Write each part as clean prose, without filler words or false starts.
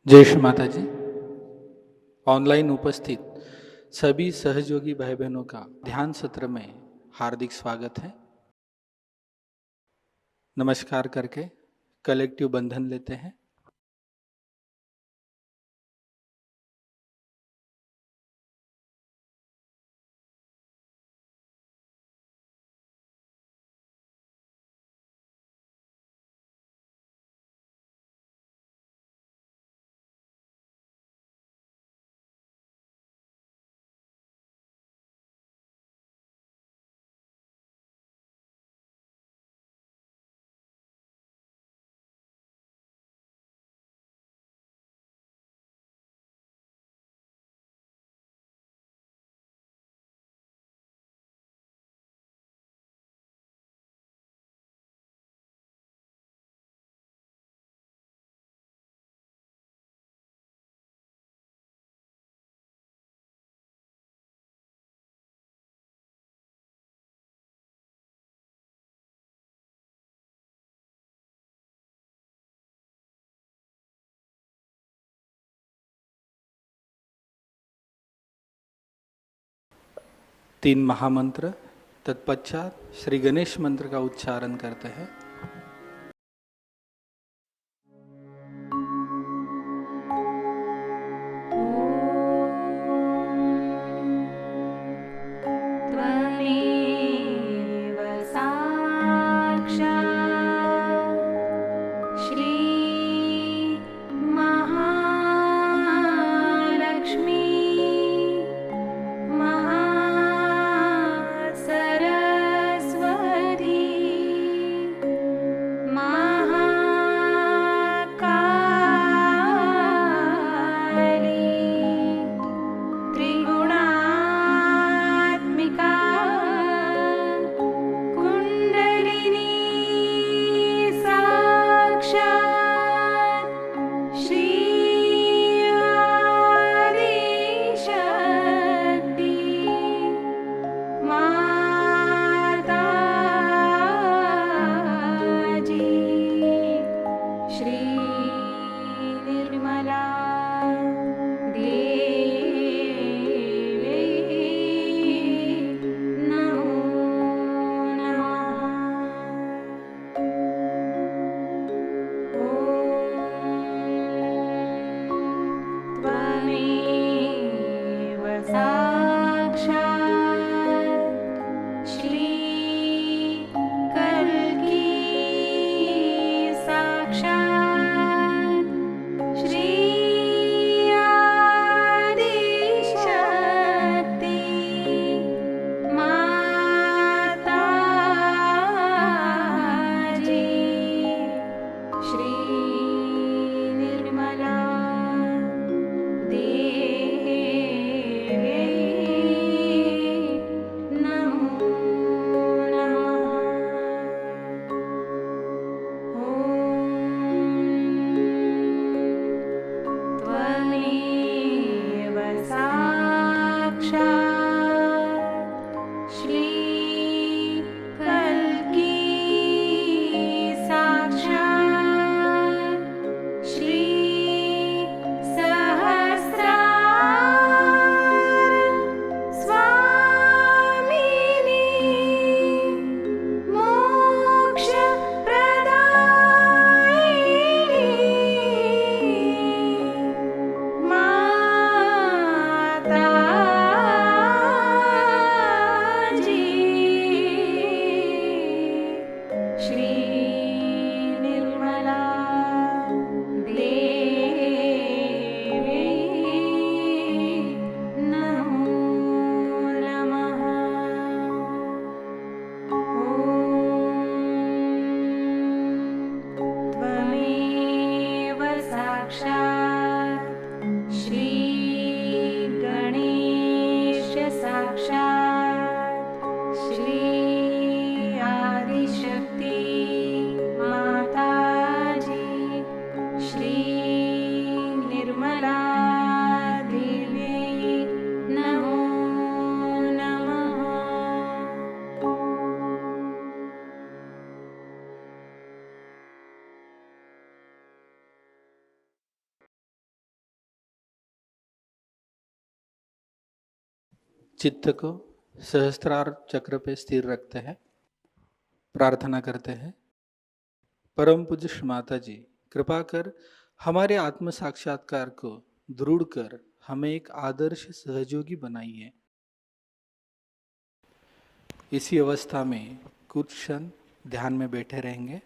जय श्री माताजी। ऑनलाइन उपस्थित सभी सहयोगी भाई बहनों का ध्यान सत्र में हार्दिक स्वागत है। नमस्कार करके कलेक्टिव बंधन लेते हैं। तीन महामंत्र तत्पश्चात श्री गणेश मंत्र का उच्चारण करते हैं। साक्षात् श्री गणेश चित्त को सहस्त्रार चक्र पे स्थिर रखते हैं, प्रार्थना करते हैं। परम पूज्य श्री माता जी, कृपा कर हमारे आत्म साक्षात्कार को दृढ़ कर हमें एक आदर्श सहयोगी बनाइए। इसी अवस्था में कुछ क्षण ध्यान में बैठे रहेंगे।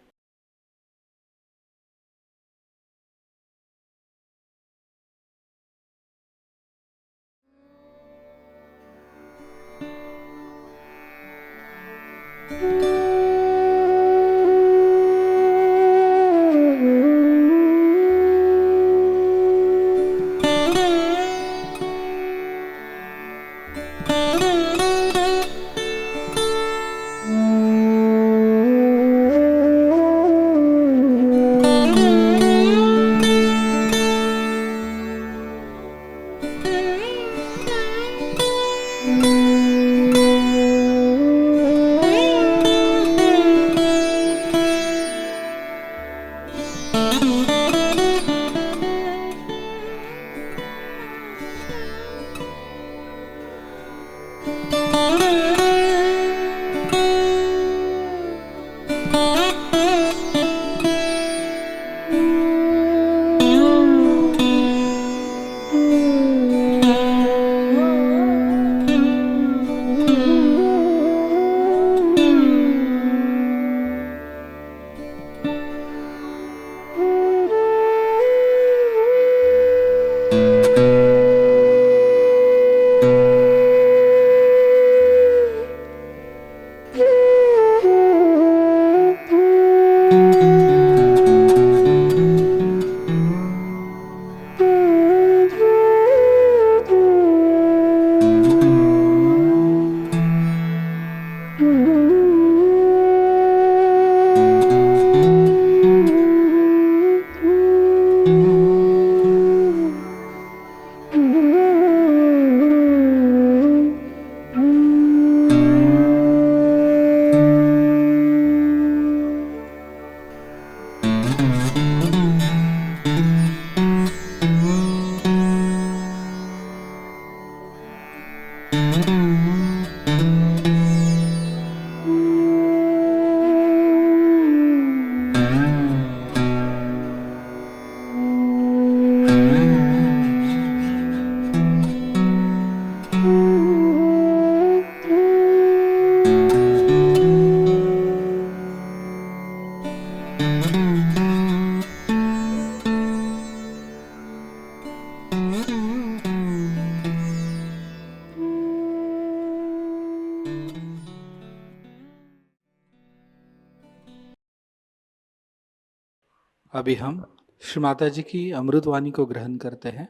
अभी हम श्री माता जी की अमृत वाणी को ग्रहण करते हैं।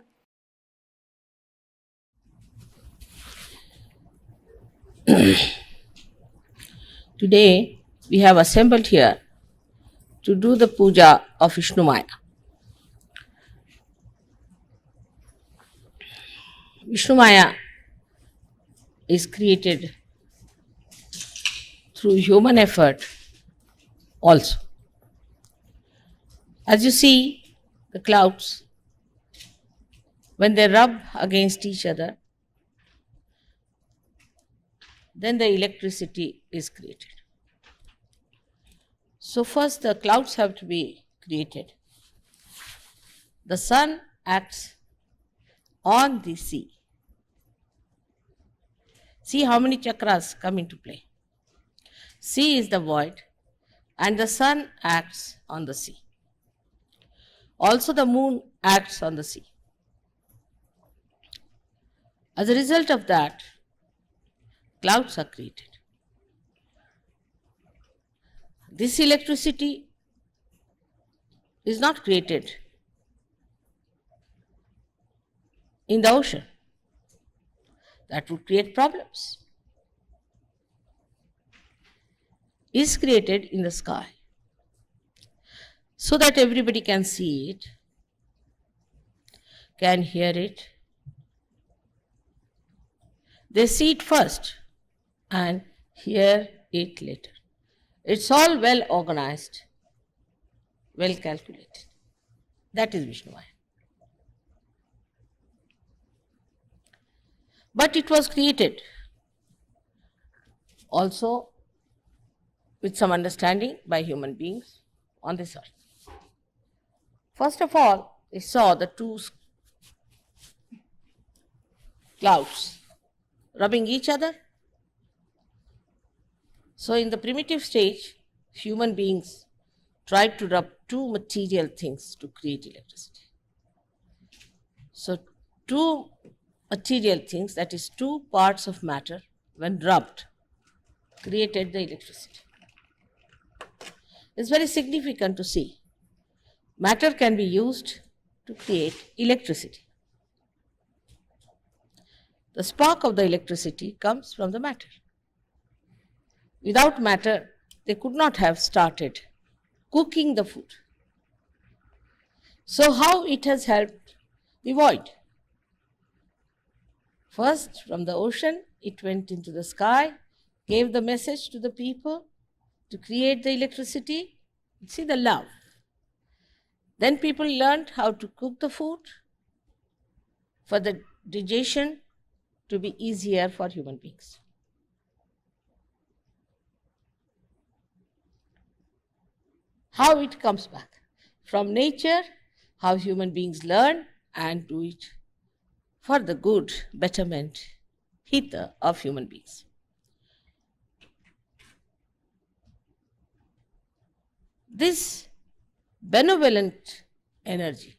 Today we have assembled here to do the puja of Vishnumaya. Vishnumaya is created through human effort also. As you see, the clouds, when they rub against each other, then the electricity is created. So first the clouds have to be created. The sun acts on the sea. See how many chakras come into play. Sea is the void and the sun acts on the sea. Also the moon acts on the sea. As a result of that, clouds are created. This electricity is not created in the ocean. That would create problems. It is created in the sky so that everybody can see it, can hear it. They see it first and hear it later. It's all well organized, well calculated. That is Vishnumaya. But it was created also with some understanding by human beings on this earth. First of all, they saw the two clouds rubbing each other. So, in the primitive stage, human beings tried to rub two material things to create electricity. So, two material things, that is, two parts of matter, when rubbed, created the electricity. It's very significant to see. Matter can be used to create electricity. The spark of the electricity comes from the matter. Without matter, they could not have started cooking the food. So, how it has helped the void? First, from the ocean, it went into the sky, gave the message to the people to create the electricity. See the love. Then people learned how to cook the food for the digestion to be easier for human beings. How it comes back? From nature, how human beings learn and do it for the good, betterment, hither of human beings. This benevolent energy,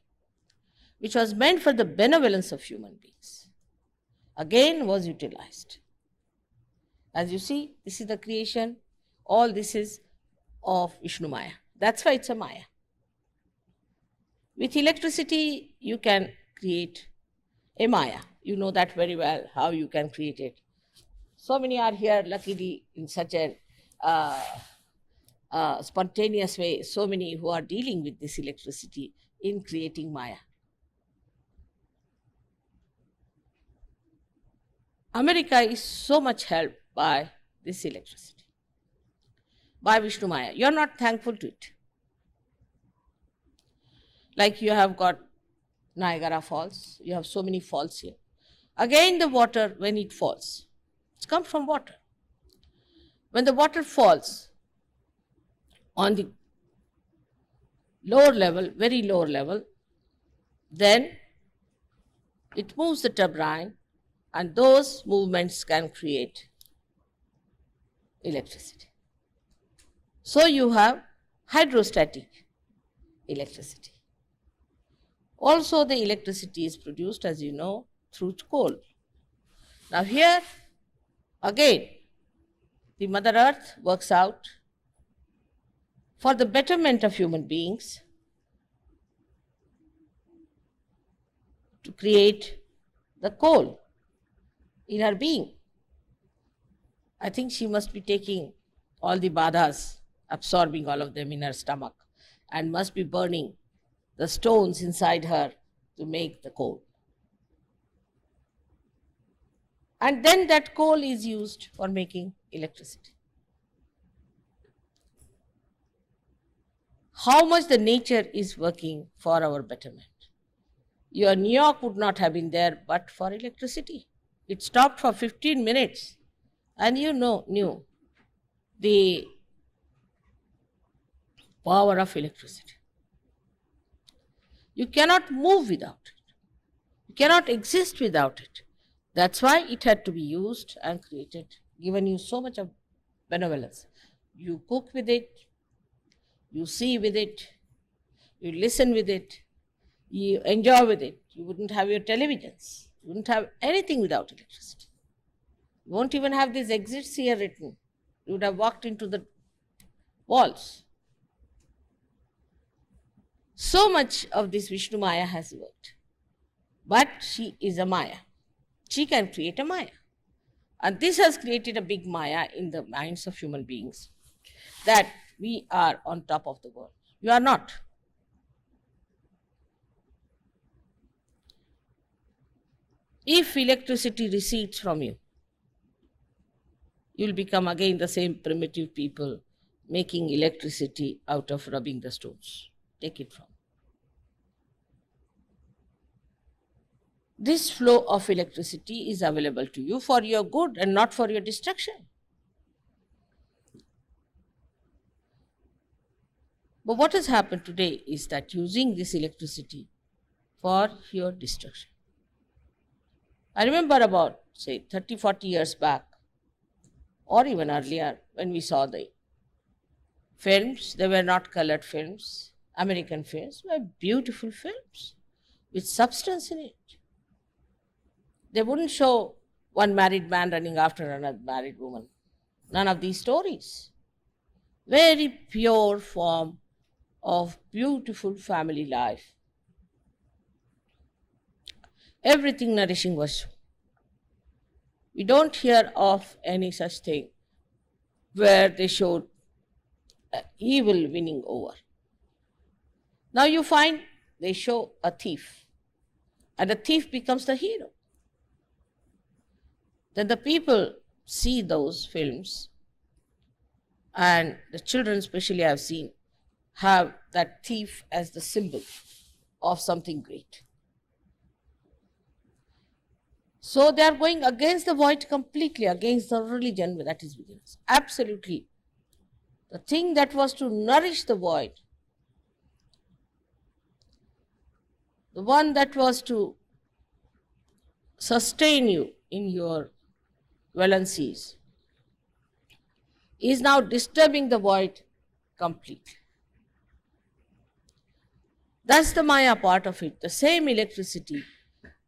which was meant for the benevolence of human beings, again was utilized. As you see, this is the creation, all this is of Vishnumaya. That's why it's a Maya. With electricity, you can create a Maya. You know that very well, how you can create it. So many are here, luckily, in such a spontaneous way, so many who are dealing with this electricity in creating Maya. America is so much helped by this electricity, by Vishnumaya. You are not thankful to it. Like you have got Niagara Falls, you have so many falls here. Again, the water, when it falls, it comes from water. When the water falls on the lower level, very lower level, then it moves the turbine, and those movements can create electricity. So you have hydrostatic electricity. Also, the electricity is produced, as you know, through coal. Now here, again, the Mother Earth works out for the betterment of human beings to create the coal in her being. I think she must be taking all the badhas, absorbing all of them in her stomach, and must be burning the stones inside her to make the coal. And then that coal is used for making electricity. How much the nature is working for our betterment. Your New York would not have been there but for electricity. It stopped for 15 minutes and you knew the power of electricity. You cannot move without it. You cannot exist without it. That's why it had to be used and created, given you so much of benevolence. You cook with it, you see with it, you listen with it, you enjoy with it. You wouldn't have your televisions. You wouldn't have anything without electricity. You won't even have these exits here written. You would have walked into the walls. So much of this Vishnumaya has worked. But she is a Maya. She can create a Maya. And this has created a big Maya in the minds of human beings, that we are on top of the world. You are not. If electricity recedes from you, you will become again the same primitive people making electricity out of rubbing the stones. Take it from. this flow of electricity is available to you for your good and not for your destruction. But what has happened today is that using this electricity for your destruction. I remember about, say, 30, 40 years back, or even earlier, when we saw the films, they were not colored films, American films, were beautiful films with substance in it. They wouldn't show one married man running after another married woman. None of these stories. Very pure form of beautiful family life. Everything nourishing was shown. We don't hear of any such thing where they showed evil winning over. Now you find they show a thief, and the thief becomes the hero. Then the people see those films, and the children especially I've seen have that thief as the symbol of something great. So they are going against the void completely, against the religion that is within us. Absolutely. The thing that was to nourish the void, the one that was to sustain you in your valencies, is now disturbing the void completely. That's the Maya part of it. The same electricity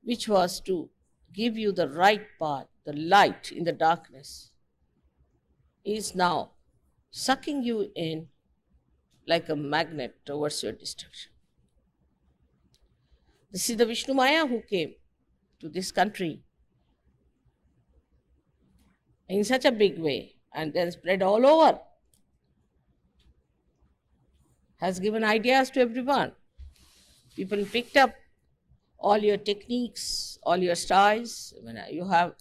which was to give you the right path, the light in the darkness, is now sucking you in like a magnet towards your destruction. This is the Vishnumaya who came to this country in such a big way and then spread all over, has given ideas to everyone. People picked up all your techniques, all your styles. You have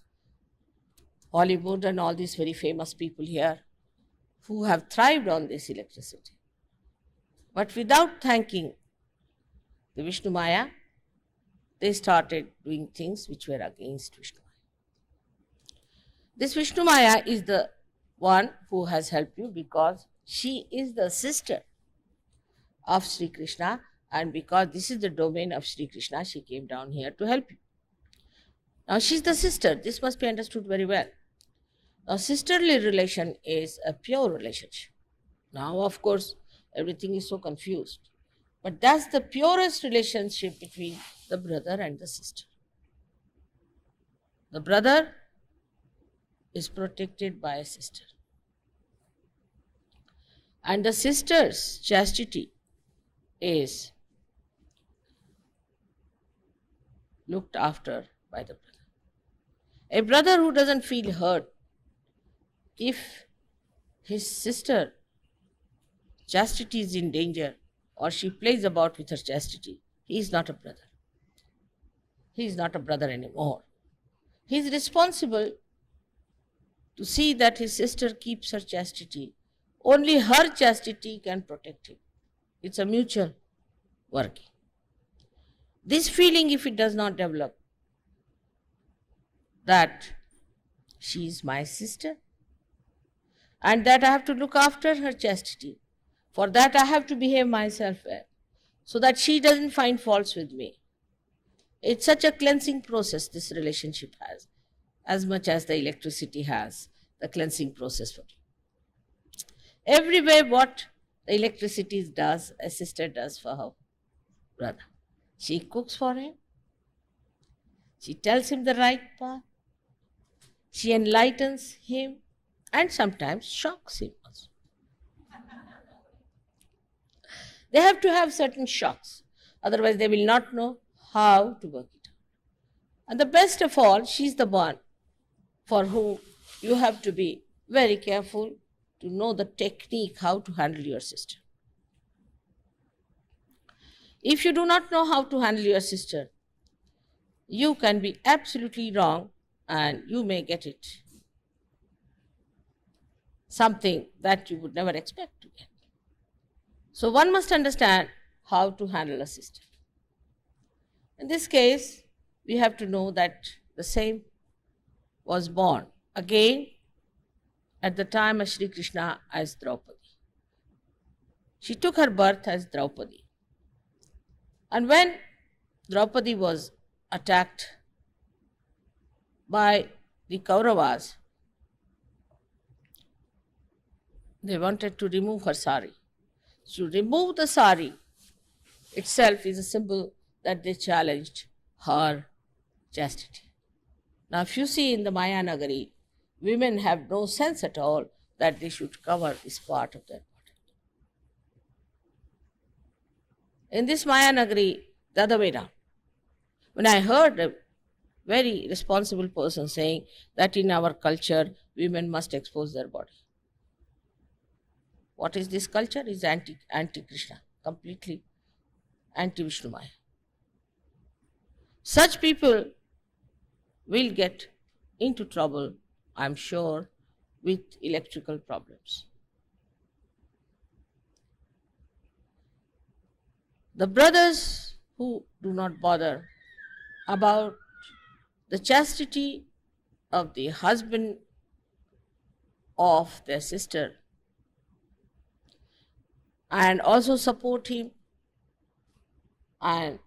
Hollywood and all these very famous people here who have thrived on this electricity. But without thanking the Vishnumaya, they started doing things which were against Vishnumaya. This Vishnumaya is the one who has helped you because she is the sister of Sri Krishna, and because this is the domain of Sri Krishna, she came down here to help you. Now she's the sister. This must be understood very well. Now sisterly relation is a pure relationship. Now of course everything is so confused. But that's the purest relationship between the brother and the sister. The brother is protected by a sister. And the sister's chastity is looked after by the brother. A brother who doesn't feel hurt if his sister chastity is in danger or she plays about with her chastity, he is not a brother. He is not a brother anymore. He is responsible to see that his sister keeps her chastity. Only her chastity can protect him. It's a mutual working. This feeling, if it does not develop, that she is my sister and that I have to look after her chastity, for that I have to behave myself well, so that she doesn't find faults with me. It's such a cleansing process this relationship has, as much as the electricity has the cleansing process for you. Everywhere what the electricity does, a sister does for her brother. She cooks for him. She tells him the right path. She enlightens him and sometimes shocks him also. They have to have certain shocks. Otherwise they will not know how to work it out. And the best of all, she's the one for whom you have to be very careful to know the technique how to handle your sister. If you do not know how to handle your sister, you can be absolutely wrong and you may get it something that you would never expect to get. So one must understand how to handle a sister. In this case, we have to know that the same was born again at the time of Shri Krishna as Draupadi. She took her birth as Draupadi. And when Draupadi was attacked by the Kauravas, they wanted to remove her sari. To remove the sari itself is a symbol that they challenged her chastity. Now, if you see in the Maya Nagari, women have no sense at all that they should cover this part of their body. In this Maya Nagari, the other way round. When I heard a very responsible person saying that in our culture, women must expose their body. What is this culture? Is anti-Krishna, completely anti-Vishnumaya. Such people will get into trouble, I'm sure, with electrical problems. The brothers who do not bother about the chastity of the husband of their sister and also support him and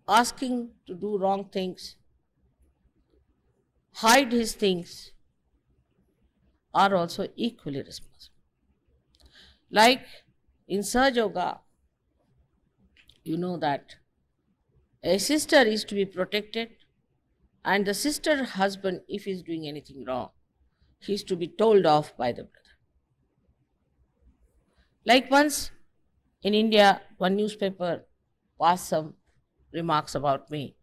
asking to do wrong things, hide his things, are also equally responsible. Like in Sahajayoga, you know that a sister is to be protected, and the sister husband, if he is doing anything wrong, he is to be told off by the brother. Like once in India, one newspaper passed some remarks about me.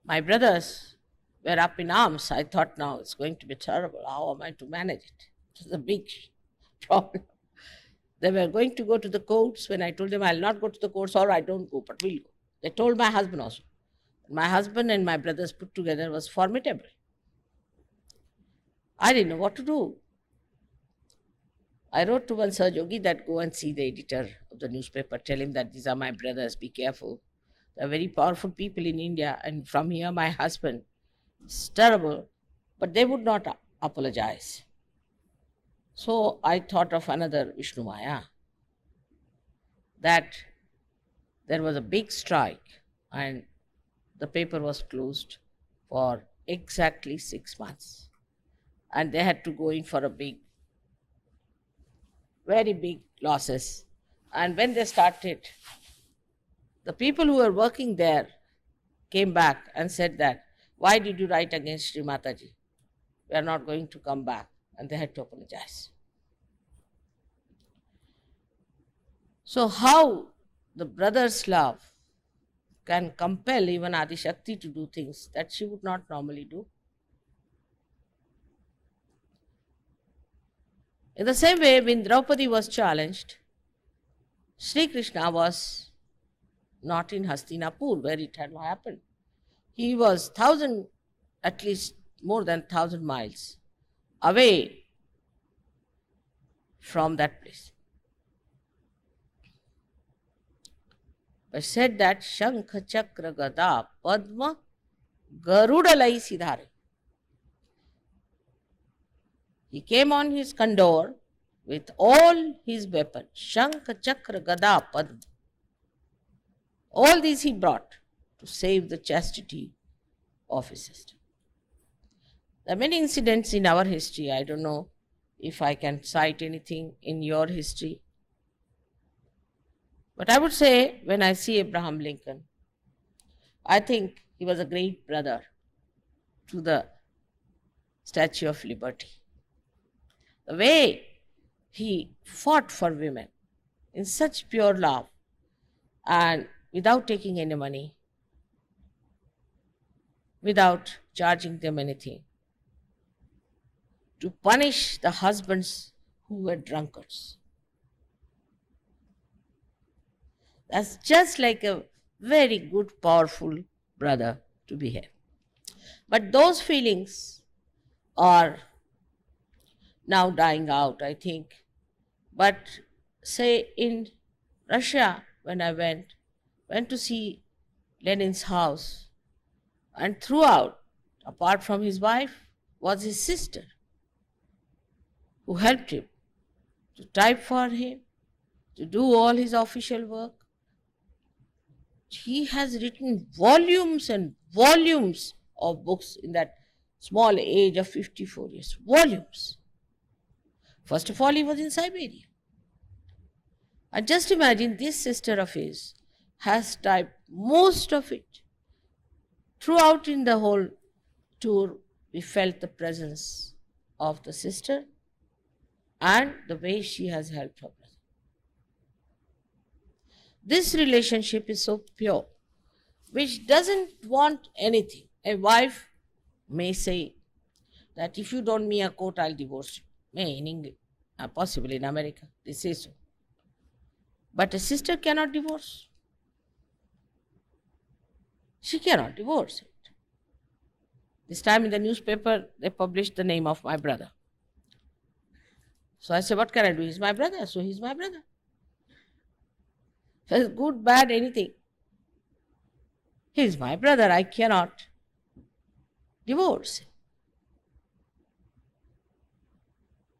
My brothers were up in arms. I thought, now it's going to be terrible. How am I to manage it? It was a big problem. They were going to go to the courts. When I told them I'll not go to the courts, or I don't go, but we'll go. They told my husband also. My husband and my brothers put together was formidable. I didn't know what to do. I wrote to one Sahajogi that go and see the editor of the newspaper, tell him that these are my brothers, be careful. They are very powerful people in India, and from here my husband, it's terrible, but they would not apologize. So I thought of another Vishnumaya, that there was a big strike and the paper was closed for exactly 6 months. And they had to go in for a very big losses. And when they started, the people who were working there came back and said that, why did you write against Shri Mataji? We are not going to come back. And they had to apologize. So how the brother's love can compel even Adi Shakti to do things that she would not normally do? In the same way, when Draupadi was challenged, Sri Krishna was not in Hastinapur where it had happened. He was at least more than 1,000 miles away from that place. But said that Shankha Chakra Gada Padma Garudalai Siddhare. He came on his condor with all his weapons, Shankha Chakra Gada Padma. All these he brought to save the chastity of his sister. There are many incidents in our history. I don't know if I can cite anything in your history. But I would say, when I see Abraham Lincoln, I think he was a great brother to the Statue of Liberty. The way he fought for women in such pure love and without taking any money, without charging them anything, to punish the husbands who were drunkards. That's just like a very good, powerful brother to behave. But those feelings are now dying out, I think. But say in Russia, when I went to see Lenin's house, And throughout, apart from his wife, was his sister, who helped him to type for him, to do all his official work. He has written volumes and volumes of books in that small age of 54 years. Volumes. First of all, he was in Siberia. And just imagine, this sister of his has typed most of it. Throughout in the whole tour, we felt the presence of the sister and the way she has helped her brother. This relationship is so pure, which doesn't want anything. A wife may say that if you don't me a coat, I'll divorce you. May in England, possibly in America, they say so. But a sister cannot divorce. She cannot divorce it. This time in the newspaper, they published the name of my brother. So I said, what can I do? He's my brother, so he's my brother. If it's good, bad, anything. He's my brother, I cannot divorce him.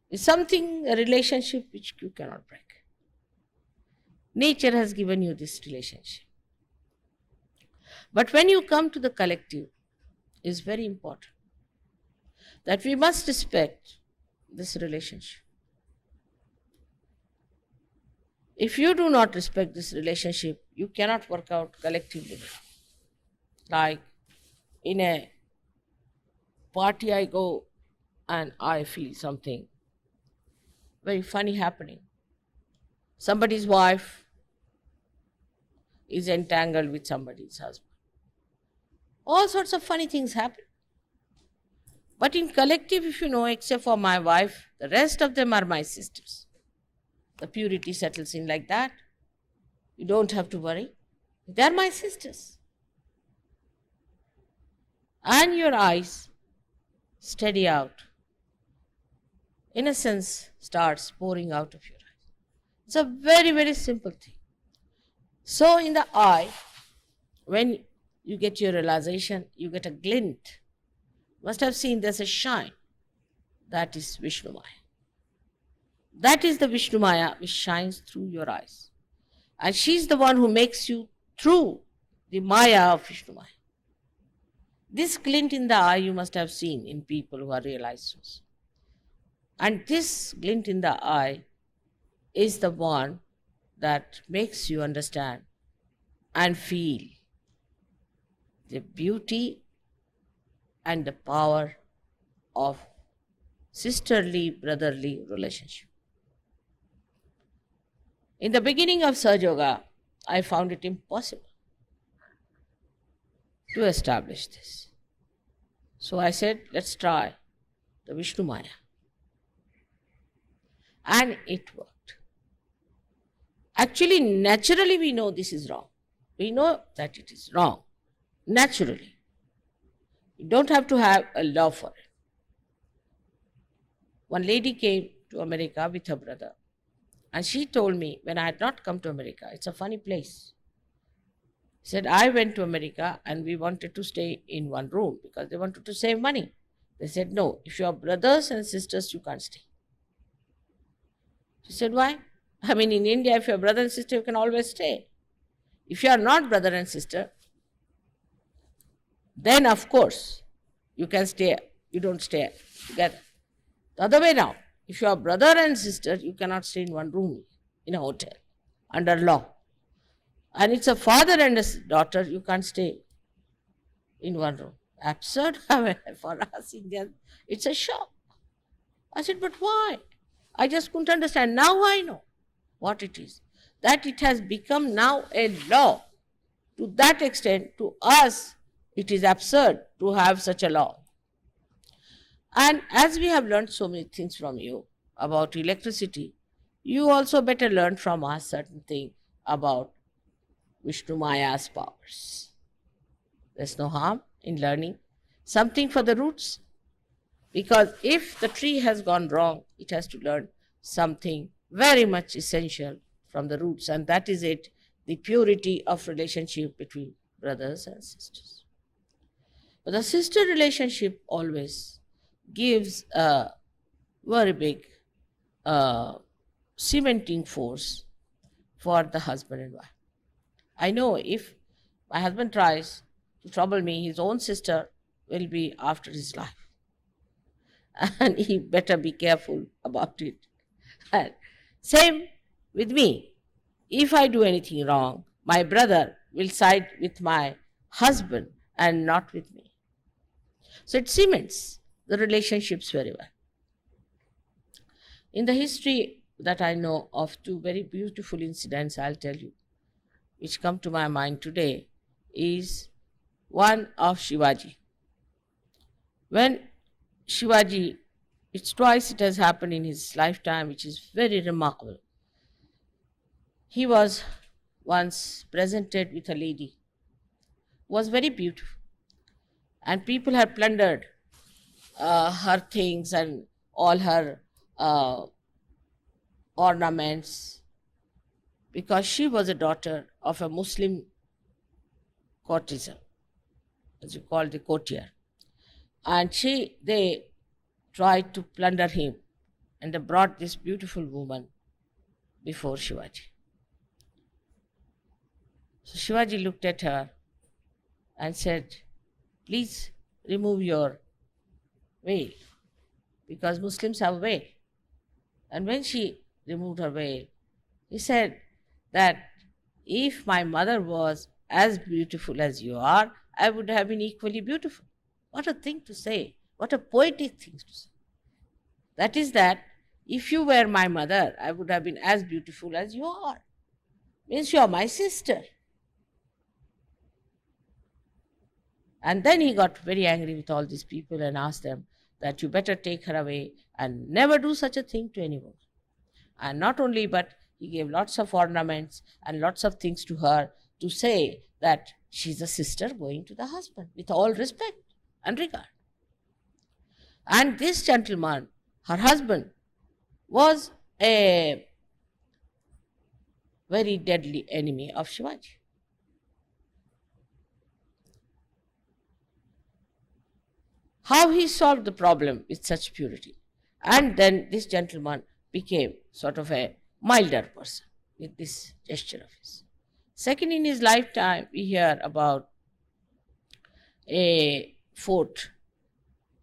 It's something, a relationship which you cannot break. Nature has given you this relationship. But when you come to the collective, it's very important that we must respect this relationship. If you do not respect this relationship, you cannot work out collectively. Like in a party I go and I feel something very funny happening. Somebody's wife is entangled with somebody's husband. All sorts of funny things happen. But in collective, if you know, except for my wife, the rest of them are my sisters. The purity settles in like that. You don't have to worry. They are my sisters. And your eyes steady out. Innocence starts pouring out of your eyes. It's a very, very simple thing. So in the eye, when you get your realization, you get a glint. You must have seen there's a shine. That is Vishnumaya. That is the Vishnumaya which shines through your eyes. And she's the one who makes you through the Maya of Vishnumaya. This glint in the eye you must have seen in people who are realized souls. And this glint in the eye is the one that makes you understand and feel the beauty and the power of sisterly, brotherly relationship. In the beginning of Sahajayoga, I found it impossible to establish this. So I said, let's try the Vishnumaya. And it worked. Actually, naturally we know this is wrong. We know that it is wrong. Naturally. You don't have to have a law for it. One lady came to America with her brother. And she told me, when I had not come to America, it's a funny place. She said, I went to America and we wanted to stay in one room because they wanted to save money. They said, no, if you are brothers and sisters, you can't stay. She said, why? I mean, in India, if you are brother and sister, you can always stay. If you are not brother and sister, then of course, you can stay. You don't stay together. The other way now, if you are brother and sister, you cannot stay in one room in a hotel under law. And it's a father and a daughter, you can't stay in one room. Absurd. For us Indians, it's a shock. I said, but why? I just couldn't understand. Now I know what it is. That it has become now a law. To that extent, to us, it is absurd to have such a law. And as we have learned so many things from you about electricity, you also better learn from us certain thing about Vishnumaya's powers. There's no harm in learning something for the roots, because if the tree has gone wrong, it has to learn something very much essential from the roots, and that is it, the purity of relationship between brothers and sisters. But the sister relationship always gives a very big cementing force for the husband and wife. I know if my husband tries to trouble me, his own sister will be after his life. And he better be careful about it. And same with me. If I do anything wrong, my brother will side with my husband and not with me. So it cements the relationships very well. In the history that I know of, two very beautiful incidents I'll tell you, which come to my mind today, is one of Shivaji. When Shivaji, it's twice it has happened in his lifetime, which is very remarkable. He was once presented with a lady who was very beautiful, and people had plundered her things and all her ornaments, because she was a daughter of a Muslim courtesan, as you call the courtier. And they tried to plunder him, and they brought this beautiful woman before Shivaji. So Shivaji looked at her and said, "Please remove your veil," because Muslims have a veil. And when she removed her veil, he said that if my mother was as beautiful as you are, I would have been equally beautiful. What a thing to say. What a poetic thing to say. That is that if you were my mother, I would have been as beautiful as you are. Means you are my sister. And then he got very angry with all these people and asked them that you better take her away and never do such a thing to anyone. And not only, but he gave lots of ornaments and lots of things to her to say that she's a sister going to the husband with all respect and regard. And this gentleman, her husband, was a very deadly enemy of Shivaji. How he solved the problem with such purity. And then this gentleman became sort of a milder person with this gesture of his. Second, in his lifetime, we hear about a fort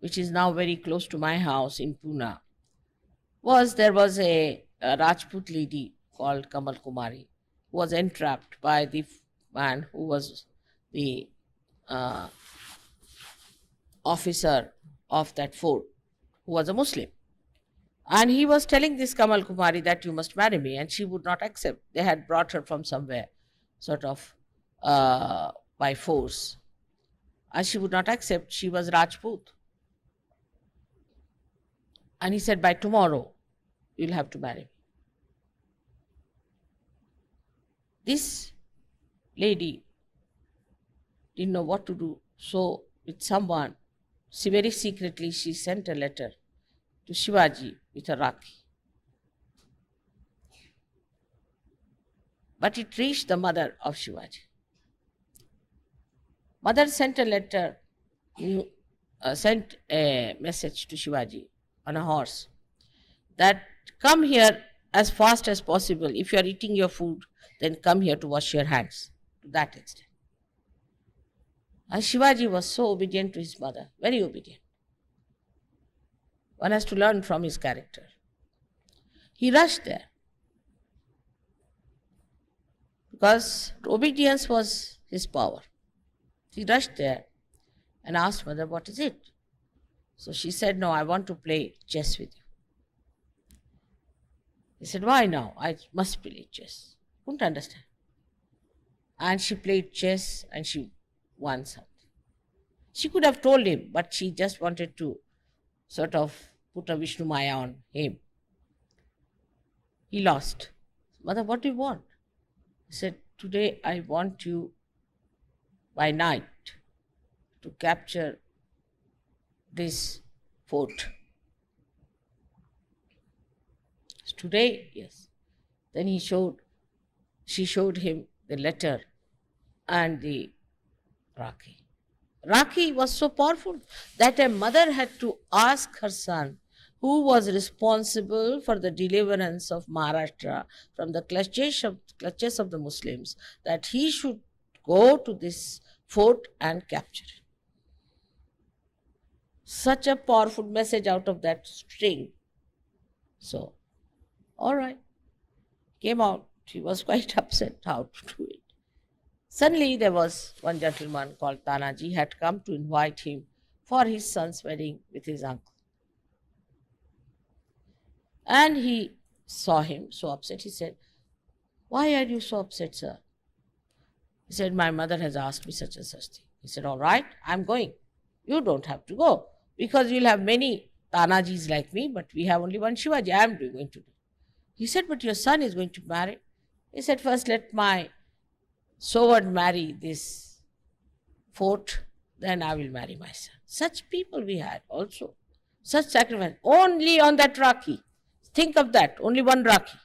which is now very close to my house in Pune. There was a Rajput lady called Kamal Kumari who was entrapped by the man who was the officer of that fort, who was a Muslim. And he was telling this Kamal Kumari that you must marry me, and she would not accept. They had brought her from somewhere, sort of by force. And she would not accept. She was Rajput. And he said, by tomorrow, you'll have to marry me. This lady didn't know what to do. So with someone, very secretly, she sent a letter to Shivaji with a rakhi. But it reached the mother of Shivaji. Mother sent a letter, sent a message to Shivaji on a horse that come here as fast as possible. If you are eating your food, then come here to wash your hands. To that extent. And Shivaji was so obedient to his mother, very obedient. One has to learn from his character. He rushed there because obedience was his power. He rushed there and asked mother, what is it? So she said, no, I want to play chess with you. He said, why now? I must play chess. Couldn't understand. And she played chess and she won something. She could have told him, but she just wanted to sort of put a Vishnumaya on him. He lost. Mother, what do you want? He said, today I want you by night to capture this fort. Today, yes. Then she showed him the letter and the rakhi. Rakhi was so powerful that a mother had to ask her son, who was responsible for the deliverance of Maharashtra from the clutches of the Muslims, that he should go to this fort and capture it. Such a powerful message out of that string. So, all right, came out. He was quite upset how to do it. Suddenly there was one gentleman called Tanaji had come to invite him for his son's wedding with his uncle. And he saw him so upset. He said, "Why are you so upset, sir?" He said, "My mother has asked me such and such thing." He said, "All right, I'm going. You don't have to go, because you'll have many Tanajis like me, but we have only one Shivaji. I'm going to do." He said, "But your son is going to marry." He said, "First let my sword marry this fort, then I will marry my son." Such people we had also. Such sacrifice. Only on that Rakhi. Think of that. Only one Rakhi.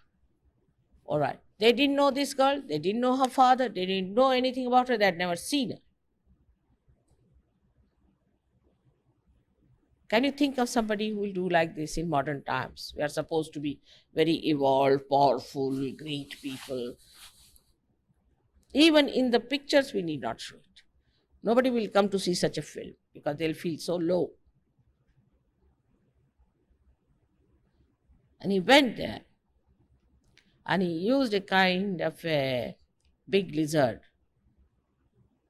All right. They didn't know this girl. They didn't know her father. They didn't know anything about her. They had never seen her. Can you think of somebody who will do like this in modern times? We are supposed to be very evolved, powerful, great people. Even in the pictures, we need not show it. Nobody will come to see such a film because they'll feel so low. And he went there and he used a kind of a big lizard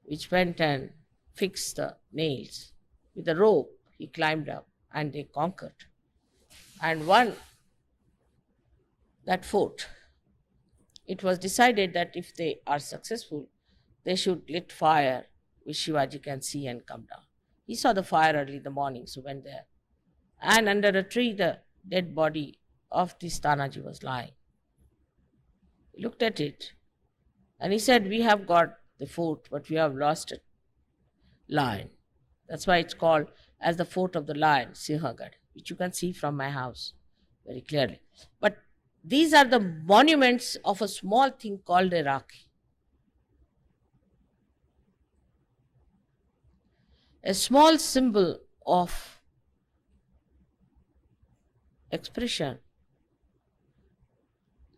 which went and fixed the nails. With a rope, he climbed up and they conquered and won that fort. It was decided that if they are successful, they should lit fire which Shivaji can see and come down. He saw the fire early in the morning, so went there. And under a tree, the dead body of this Tanaji was lying. He looked at it and he said, "We have got the fort, but we have lost a lion." That's why it's called as the Fort of the Lion, Sinhagad, which you can see from my house very clearly. But these are the monuments of a small thing called a Rakhi. A small symbol of expression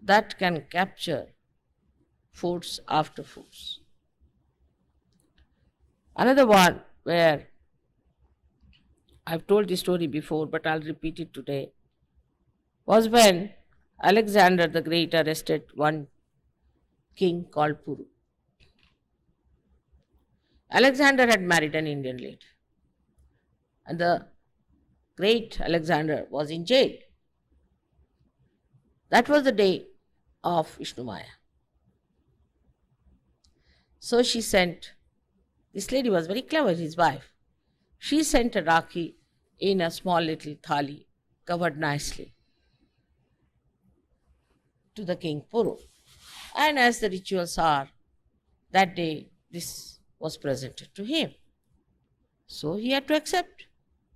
that can capture forts after forts. Another one where I've told this story before, but I'll repeat it today, was when Alexander the Great arrested one king called Puru. Alexander had married an Indian lady, and the great Alexander was in jail. That was the day of Vishnumaya. So she sent, this lady was very clever, his wife. She sent a Rakhi in a small little thali, covered nicely, to the king Puru. And as the rituals are, that day this was presented to him. So he had to accept.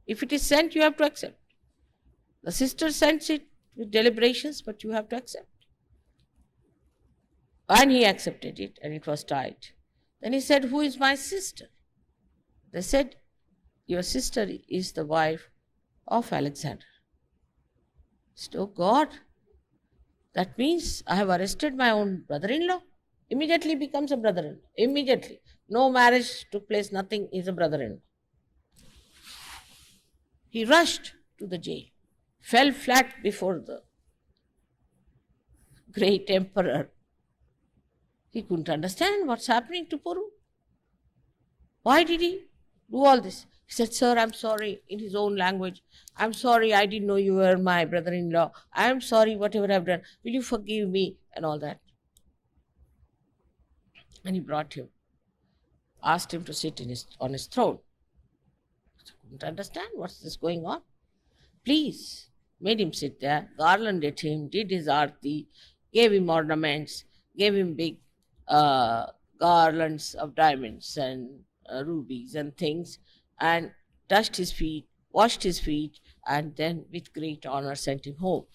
If it is sent, you have to accept. The sister sends it with deliberations, but you have to accept. And he accepted it, and it was tied. Then he said, "Who is my sister?" They said, "Your sister is the wife of Alexander." He said, "Oh God, that means I have arrested my own brother-in-law." Immediately becomes a brother-in-law. Immediately. No marriage took place, nothing, is a brother-in-law. He rushed to the jail, fell flat before the great emperor. He couldn't understand what's happening to Puru. Why did he do all this? He said, "Sir, I'm sorry," in his own language. "I'm sorry, I didn't know you were my brother-in-law. I'm sorry, whatever I've done. Will you forgive me?" and all that. And he brought him, asked him to sit on his throne. He couldn't understand what's this going on. Please, made him sit there, garlanded him, did his arti, gave him ornaments, gave him big garlands of diamonds and rubies and things, and touched his feet, washed his feet, and then with great honor sent him home.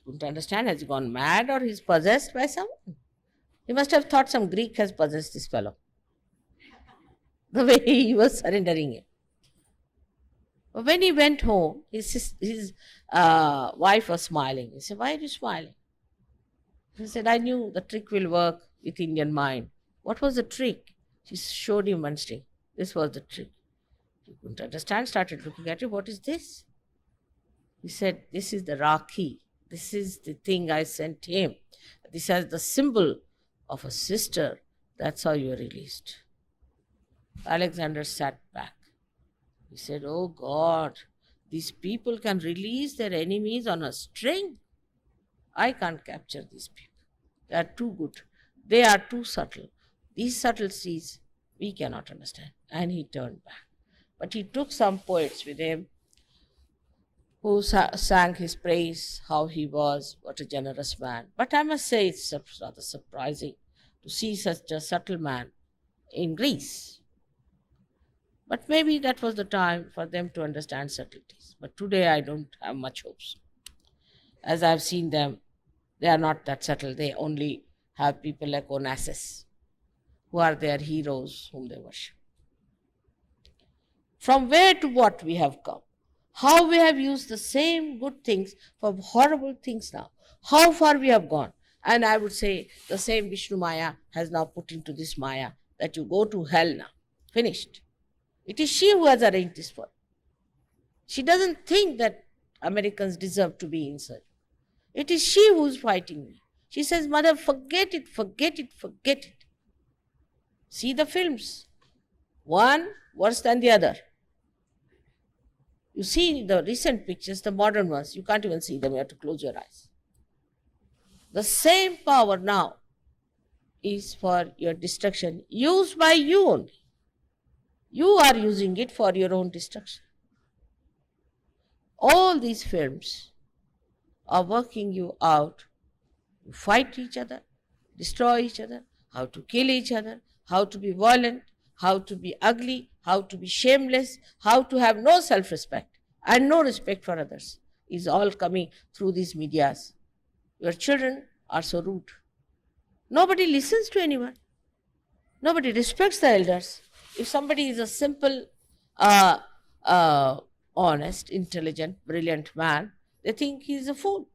Couldn't understand, has he gone mad or he's possessed by someone? He must have thought some Greek has possessed this fellow. the way he was surrendering it. But when he went home, his wife was smiling. He said, "Why are you smiling?" He said, "I knew the trick will work with Indian mind." What was the trick? She showed him one stick. This was the trick. He couldn't understand, started looking at it. "What is this?" He said, "This is the Rakhi. This is the thing I sent him. This is the symbol of a sister. That's how you are released." Alexander sat back. He said, "Oh God, these people can release their enemies on a string. I can't capture these people. They are too good. They are too subtle. These subtleties we cannot understand." And he turned back. But he took some poets with him who sang his praise, how he was, what a generous man. But I must say it's rather surprising to see such a subtle man in Greece. But maybe that was the time for them to understand subtleties. But today I don't have much hopes. As I've seen them, they are not that subtle. They only have people like Onassis, who are their heroes whom they worship. From where to what we have come. How we have used the same good things for horrible things now. How far we have gone. And I would say the same Vishnumaya has now put into this Maya that you go to hell now. Finished. It is she who has arranged this for. She doesn't think that Americans deserve to be inside. It is she who is fighting me. She says, "Mother, forget it, forget it, forget it." See the films. One worse than the other. You see the recent pictures, the modern ones, you can't even see them, you have to close your eyes. The same power now is for your destruction, used by you only. You are using it for your own destruction. All these films are working you out to fight each other, destroy each other, how to kill each other, how to be violent, how to be ugly, how to be shameless, how to have no self-respect and no respect for others is all coming through these medias. Your children are so rude. Nobody listens to anyone. Nobody respects the elders. If somebody is a simple, honest, intelligent, brilliant man, they think he is a fool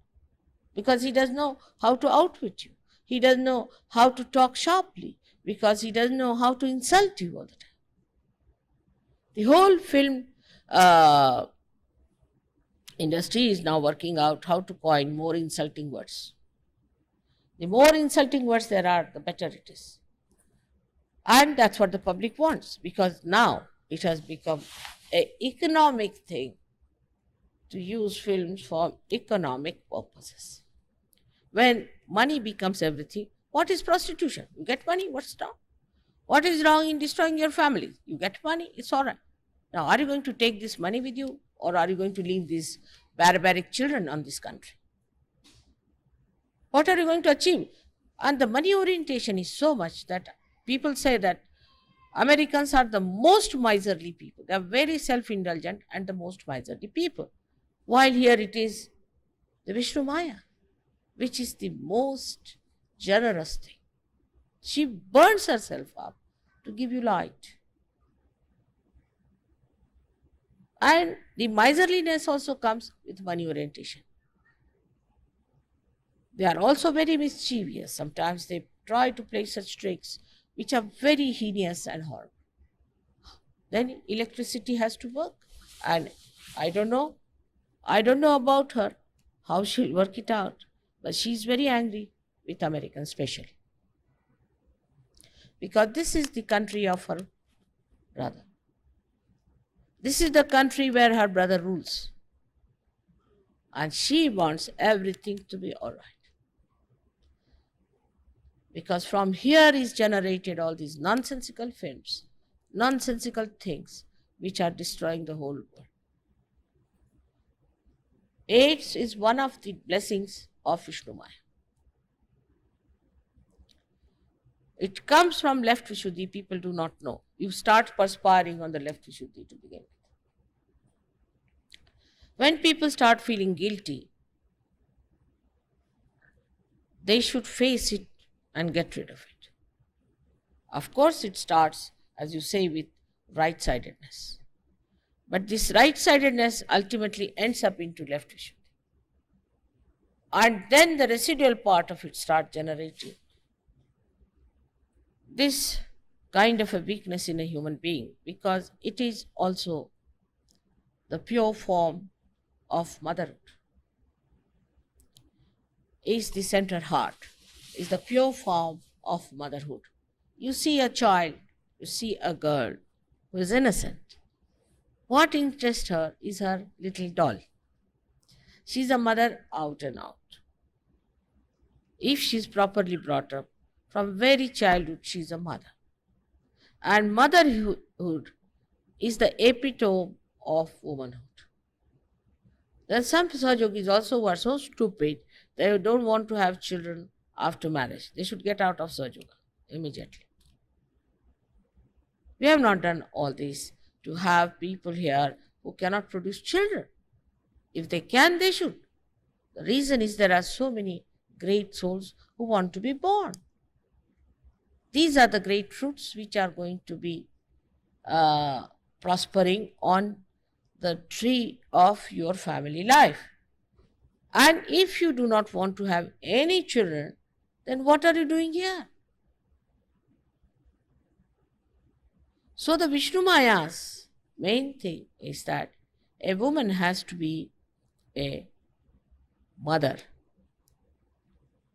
because he doesn't know how to outwit you. He doesn't know how to talk sharply because he doesn't know how to insult you all the time. The whole film industry is now working out how to coin more insulting words. The more insulting words there are, the better it is. And that's what the public wants, because now it has become an economic thing to use films for economic purposes. When money becomes everything, what is prostitution? You get money, what's wrong? What is wrong in destroying your family? You get money, it's all right. Now, are you going to take this money with you, or are you going to leave these barbaric children on this country? What are you going to achieve? And the money orientation is so much that people say that Americans are the most miserly people. They are very self-indulgent and the most miserly people. While here it is the Vishnumaya, which is the most generous thing. She burns herself up to give you light. And the miserliness also comes with money orientation. They are also very mischievous. Sometimes they try to play such tricks which are very heinous and horrible. Then electricity has to work. And I don't know about her, how she'll work it out. But she's very angry with Americans especially. Because this is the country of her brother. This is the country where her brother rules. And she wants everything to be all right. Because from here is generated all these nonsensical films, nonsensical things which are destroying the whole world. AIDS is one of the blessings of Vishnumaya. It comes from left Vishuddhi, people do not know. You start perspiring on the left Vishuddhi to begin with. When people start feeling guilty, they should face it and get rid of it. Of course, it starts, as you say, with right-sidedness. But this right-sidedness ultimately ends up into left Vishuddhi. And then the residual part of it starts generating this kind of a weakness in a human being, because it is also the pure form of motherhood. Is the central heart, is the pure form of motherhood. You see a child, you see a girl who is innocent. What interests her is her little doll. She is a mother out and out. If she is properly brought up, from very childhood she is a mother. And motherhood is the epitome of womanhood. There are some Sahajogis also who are so stupid they don't want to have children after marriage. They should get out of Sahajayoga immediately. We have not done all this to have people here who cannot produce children. If they can, they should. The reason is there are so many great souls who want to be born. These are the great fruits which are going to be prospering on the tree of your family life. And if you do not want to have any children, then what are you doing here? So the Vishnumaya's main thing is that a woman has to be a mother.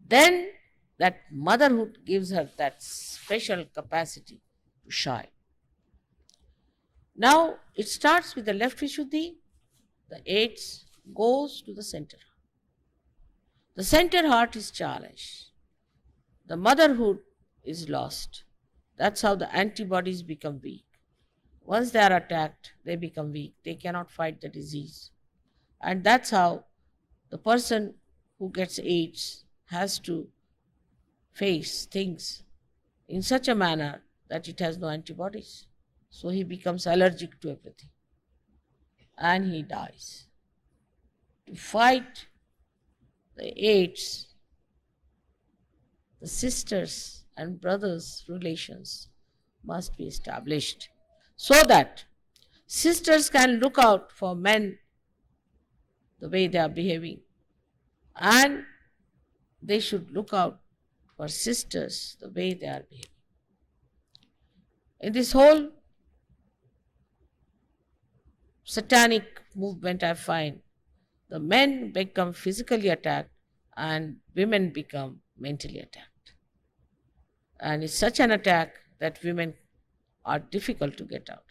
Then that motherhood gives her that special capacity to shine. Now it starts with the left Vishuddhi, the AIDS goes to the center. The center heart is challenged. The motherhood is lost. That's how the antibodies become weak. Once they are attacked, they become weak. They cannot fight the disease. And that's how the person who gets AIDS has to face things in such a manner that it has no antibodies. So he becomes allergic to everything. And he dies. To fight the AIDS, the sisters and brothers' relations must be established so that sisters can look out for men the way they are behaving, and they should look out for sisters the way they are behaving. In this whole satanic movement, I find the men become physically attacked and women become mentally attacked. And it's such an attack that women are difficult to get out.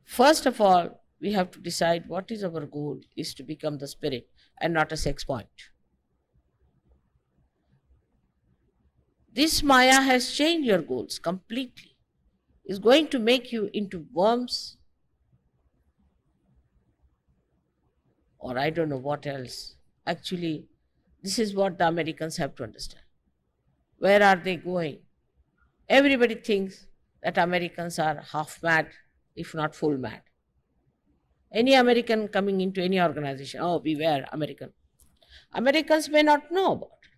First of all, we have to decide what is our goal, is to become the spirit and not a sex point. This Maya has changed your goals completely. It's going to make you into worms, or I don't know what else. Actually, this is what the Americans have to understand. Where are they going? Everybody thinks that Americans are half mad, if not full mad. Any American coming into any organization, oh, beware, American. Americans may not know about it.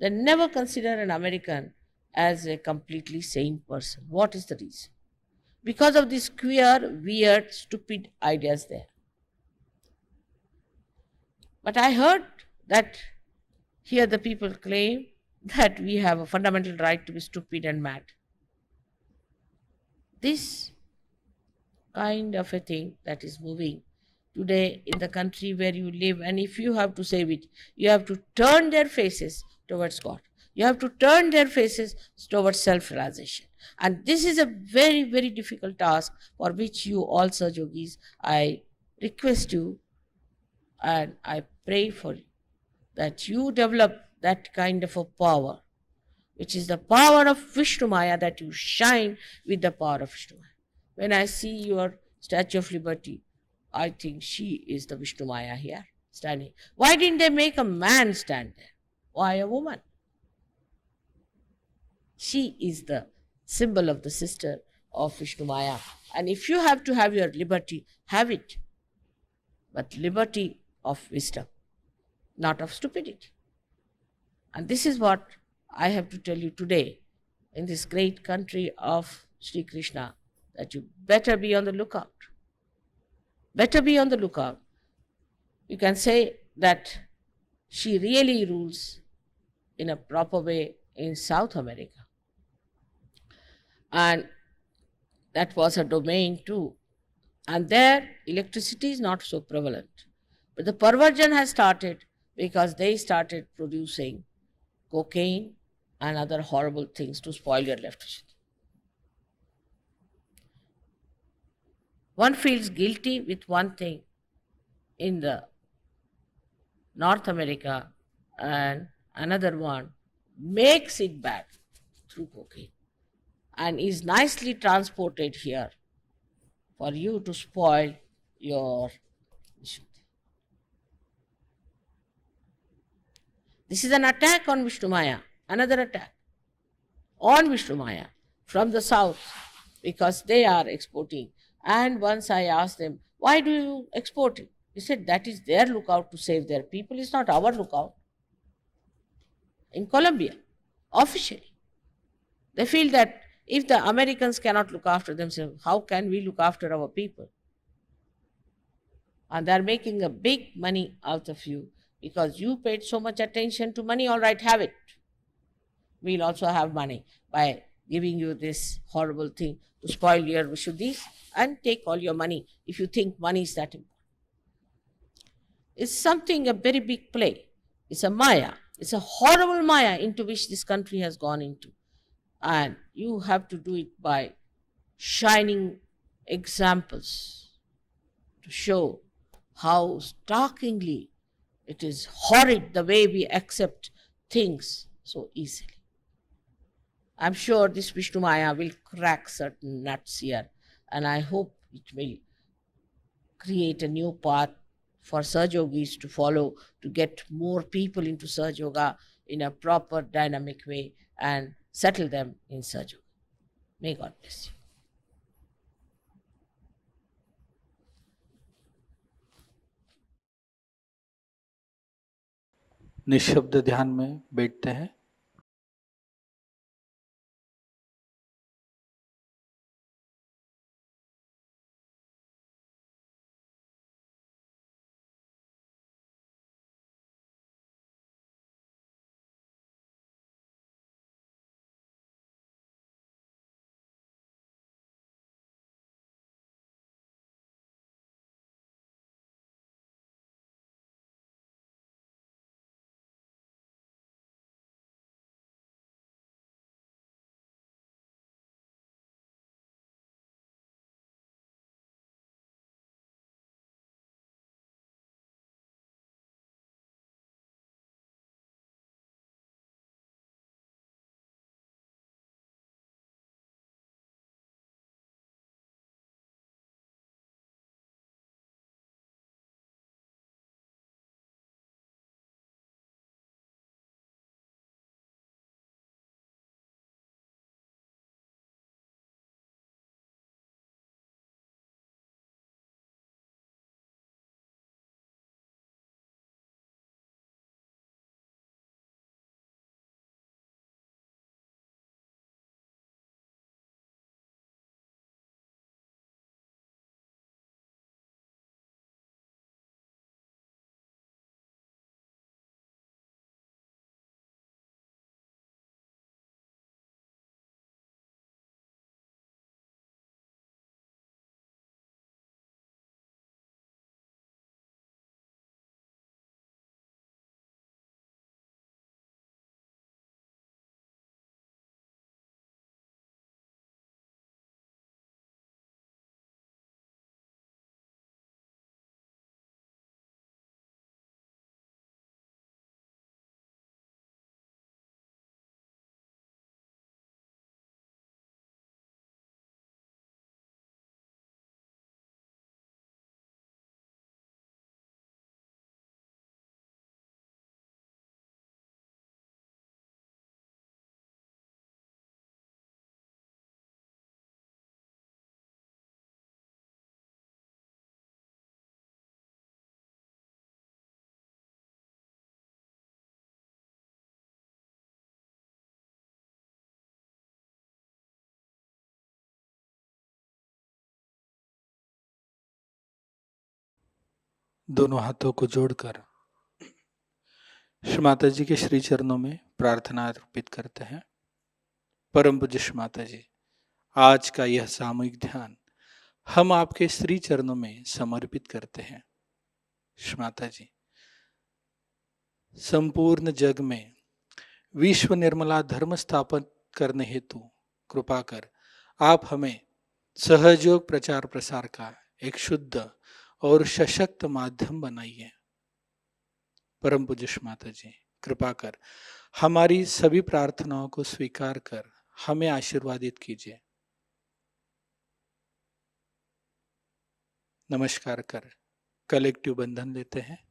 They never consider an American as a completely sane person. What is the reason? Because of these queer, weird, stupid ideas there. But I heard that here the people claim that we have a fundamental right to be stupid and mad. This kind of a thing that is moving today in the country where you live, and if you have to save it, you have to turn their faces towards God. You have to turn their faces towards self-realization. And this is a very, very difficult task for which you all Sahajogis, I request you and I pray for you that you develop that kind of a power, which is the power of Vishnumaya, that you shine with the power of Vishnumaya. When I see your Statue of Liberty, I think she is the Vishnumaya here standing. Why didn't they make a man stand there? Why a woman? She is the symbol of the sister of Vishnumaya. And if you have to have your liberty, have it. But liberty of wisdom, not of stupidity. And this is what I have to tell you today in this great country of Sri Krishna, that you better be on the lookout. Better be on the lookout. You can say that she really rules in a proper way in South America. And that was her domain too. And there, electricity is not so prevalent. But the perversion has started because they started producing cocaine and other horrible things to spoil your electricity. One feels guilty with one thing in the North America, and another one makes it bad through cocaine and is nicely transported here for you to spoil your Vishuddhi. This is an attack on Vishnumaya, another attack on Vishnumaya from the south, because they are exporting. And once I asked them, why do you export it? He said, that is their lookout to save their people, it's not our lookout. In Colombia, officially, they feel that if the Americans cannot look after themselves, how can we look after our people? And they're making a big money out of you because you paid so much attention to money. All right, have it. We'll also have money by giving you this horrible thing to spoil your Vishuddhis and take all your money if you think money is that important. It's something, a very big play. It's a Maya. It's a horrible Maya into which this country has gone into. And you have to do it by shining examples to show how startlingly it is horrid the way we accept things so easily. I'm sure this Vishnumaya will crack certain nuts here, and I hope it will create a new path for Sahaja Yogis to follow, to get more people into Sahaja Yoga in a proper dynamic way and settle them in Sahaja Yoga. May God bless you. निशब्द ध्यान में बैठते हैं। दोनों हाथों को जोड़कर श्री माता जी के श्री चरणों में प्रार्थना अर्पित करते हैं। परम पूज्य श्री माता जी, आज का यह सामूहिक ध्यान हम आपके श्री चरणों में समर्पित करते हैं। श्री माता जी, संपूर्ण जग में विश्व निर्मला धर्म स्थापन करने हेतु कृपा कर आप हमें सहयोग प्रचार प्रसार का एक शुद्ध और सशक्त माध्यम बनाइए। परम पूज्य श्री माता जी, कृपा कर हमारी सभी प्रार्थनाओं को स्वीकार कर हमें आशीर्वादित कीजिए। नमस्कार कर कलेक्टिव बंधन लेते हैं।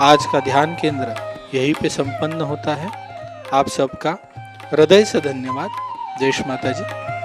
आज का ध्यान केंद्र यहीं पे संपन्न होता है। आप सबका हृदय से धन्यवाद। जय श्री माता जी।